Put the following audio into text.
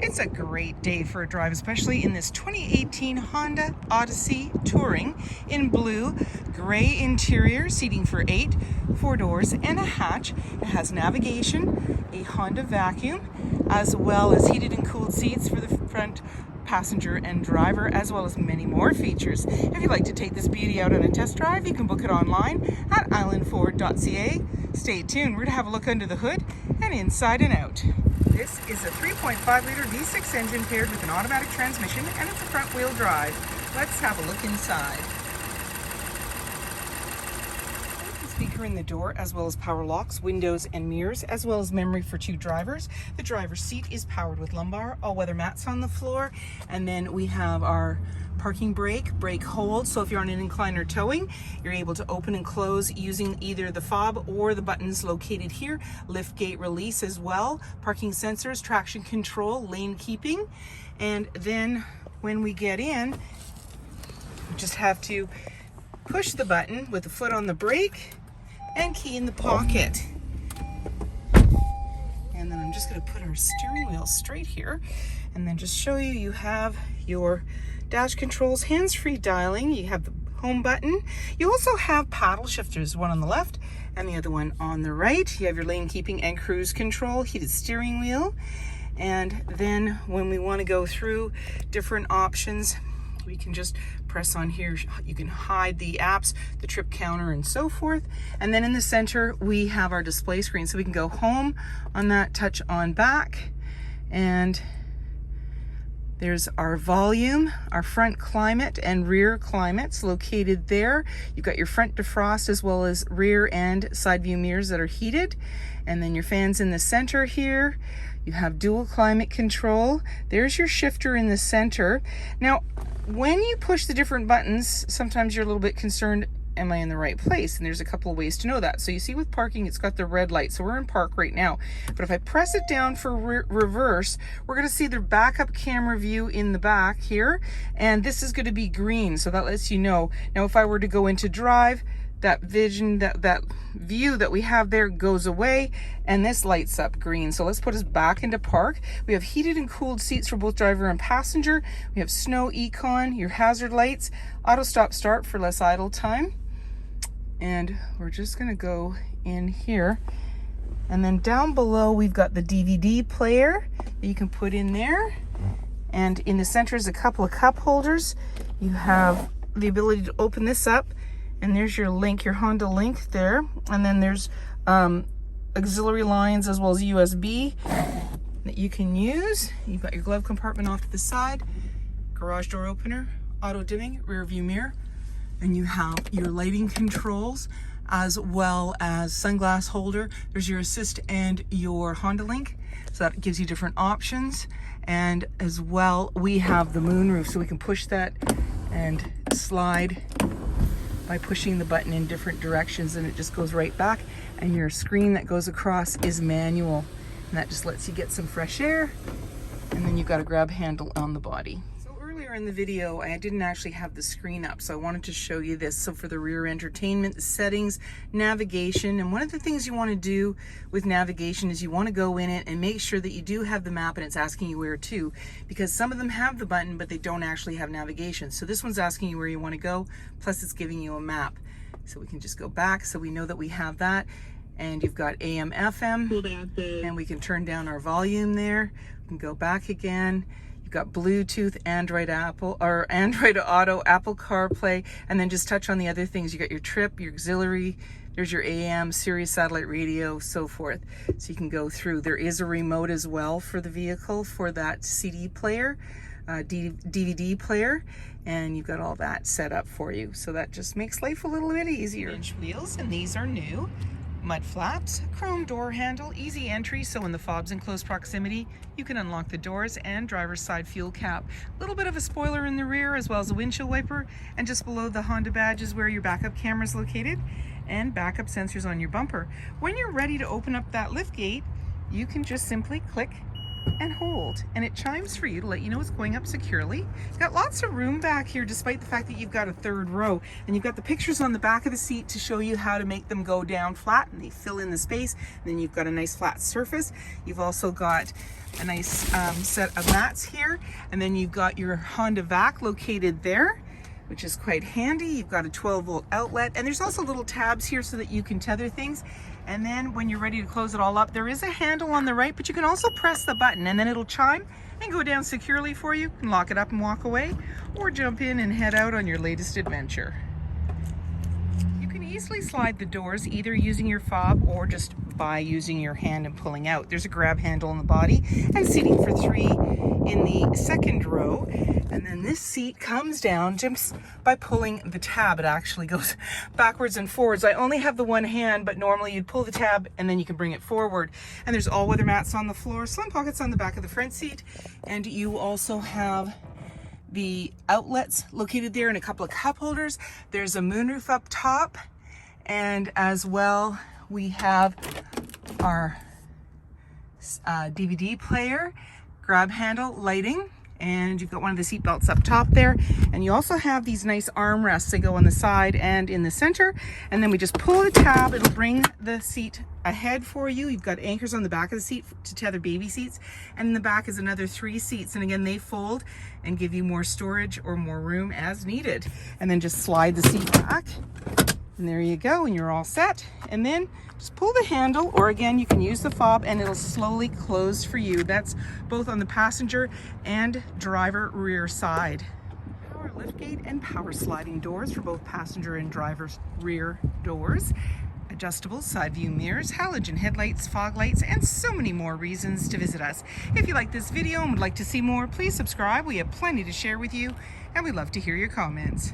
It's a great day for a drive, especially in this 2018 Honda Odyssey Touring in blue, gray interior, seating for 8, 4 doors and a hatch. It has navigation, a Honda vacuum, as well as heated and cooled seats for the front passenger and driver, as well as many more features. If you'd like to take this beauty out on a test drive, you can book it online at islandford.ca. Stay tuned, we're going to have a look under the hood and inside and out. This is a 3.5-liter V6 engine paired with an automatic transmission, and it's a front-wheel drive. Let's have a look inside. Speaker in the door, as well as power locks, windows and mirrors, as well as memory for 2 drivers. The driver's seat is powered with lumbar, all-weather mats on the floor, and then we have our parking brake hold. So if you're on an incline or towing, you're able to open and close using either the fob or the buttons located here. Lift gate release as well. Parking sensors, traction control, lane keeping. And then when we get in, we just have to push the button with the foot on the brake and key in the pocket. And then I'm just going to put our steering wheel straight here and then just show you, you have your dash controls, hands-free dialing, you have the home button. You also have paddle shifters, one on the left and the other one on the right. You have your lane keeping and cruise control, heated steering wheel. And then when we want to go through different options, we can just press on here. You can hide the apps, the trip counter, and so forth. And then in the center, we have our display screen. So we can go home on that, touch on back, and there's our volume, our front climate and rear climates located there. You've got your front defrost as well as rear and side view mirrors that are heated. And then your fans in the center here. You have dual climate control. There's your shifter in the center. Now, when you push the different buttons, sometimes you're a little bit concerned, am I in the right place? And there's a couple of ways to know that. So you see with parking, it's got the red light. So we're in park right now. But if I press it down for reverse, we're going to see the backup camera view in the back here. And this is going to be green. So that lets you know. Now, if I were to go into drive, that vision, that view that we have there goes away, and this lights up green. So let's put us back into park. We have heated and cooled seats for both driver and passenger. We have snow econ, your hazard lights, auto stop start for less idle time. And we're just gonna go in here. And then down below, we've got the DVD player that you can put in there. And in the center is a couple of cup holders. You have the ability to open this up, and there's your link, your Honda link there. And then there's auxiliary lines as well as USB that you can use. You've got your glove compartment off to the side, garage door opener, auto dimming, rear view mirror, and you have your lighting controls as well as sunglass holder. There's your assist and your Honda link. So that gives you different options. And as well, we have the moonroof, so we can push that and slide by pushing the button in different directions, and it just goes right back. And your screen that goes across is manual, and that just lets you get some fresh air. And then you've got a grab handle on the body. So earlier in the video, I didn't actually have the screen up, so I wanted to show you this. So for the rear entertainment, the settings, navigation, and one of the things you want to do with navigation is you want to go in it and make sure that you do have the map and it's asking you where to, because some of them have the button but they don't actually have navigation. So this one's asking you where you want to go, plus it's giving you a map. So we can just go back so we know that we have that. And you've got AM, FM, and we can turn down our volume there. We can go back again. You've got Bluetooth, Android Auto, Apple CarPlay, and then just touch on the other things. You got your trip, your auxiliary, there's your AM, Sirius satellite radio, so forth. So you can go through. There is a remote as well for the vehicle for that CD player, DVD player, and you've got all that set up for you. So that just makes life a little bit easier. Inch wheels, and these are new. Mud flaps, chrome door handle, easy entry, so when the fob's in close proximity, you can unlock the doors, and driver's side fuel cap. A little bit of a spoiler in the rear as well as a windshield wiper, and just below the Honda badge is where your backup camera is located, and backup sensors on your bumper. When you're ready to open up that lift gate, you can just simply click and hold, and it chimes for you to let you know it's going up securely. It's got lots of room back here despite the fact that you've got a third row, and you've got the pictures on the back of the seat to show you how to make them go down flat and they fill in the space. And then you've got a nice flat surface. You've also got a nice set of mats here, and then you've got your Honda vac located there, which is quite handy. You've got a 12-volt outlet, and there's also little tabs here so that you can tether things. And then when you're ready to close it all up, there is a handle on the right, but you can also press the button and then it'll chime and go down securely for you. You can lock it up and walk away, or jump in and head out on your latest adventure. You can easily slide the doors either using your fob or just by using your hand and pulling out. There's a grab handle on the body and seating for 3 in the second row. And then this seat comes down just by pulling the tab. It actually goes backwards and forwards. I only have the one hand, but normally you'd pull the tab and then you can bring it forward. And there's all-weather mats on the floor, slim pockets on the back of the front seat. And you also have the outlets located there and a couple of cup holders. There's a moonroof up top. And as well, we have our DVD player, grab handle, lighting, and you've got one of the seat belts up top there. And you also have these nice armrests that go on the side and in the center. And then we just pull the tab, it'll bring the seat ahead for you. You've got anchors on the back of the seat to tether baby seats. And in the back is another 3 seats. And again, they fold and give you more storage or more room as needed. And then just slide the seat back. And there you go, and you're all set. And then just pull the handle, or again, you can use the fob and it'll slowly close for you. That's both on the passenger and driver rear side. Power liftgate and power sliding doors for both passenger and driver's rear doors. Adjustable side view mirrors, halogen headlights, fog lights, and so many more reasons to visit us. If you like this video and would like to see more, please subscribe. We have plenty to share with you, and we'd love to hear your comments.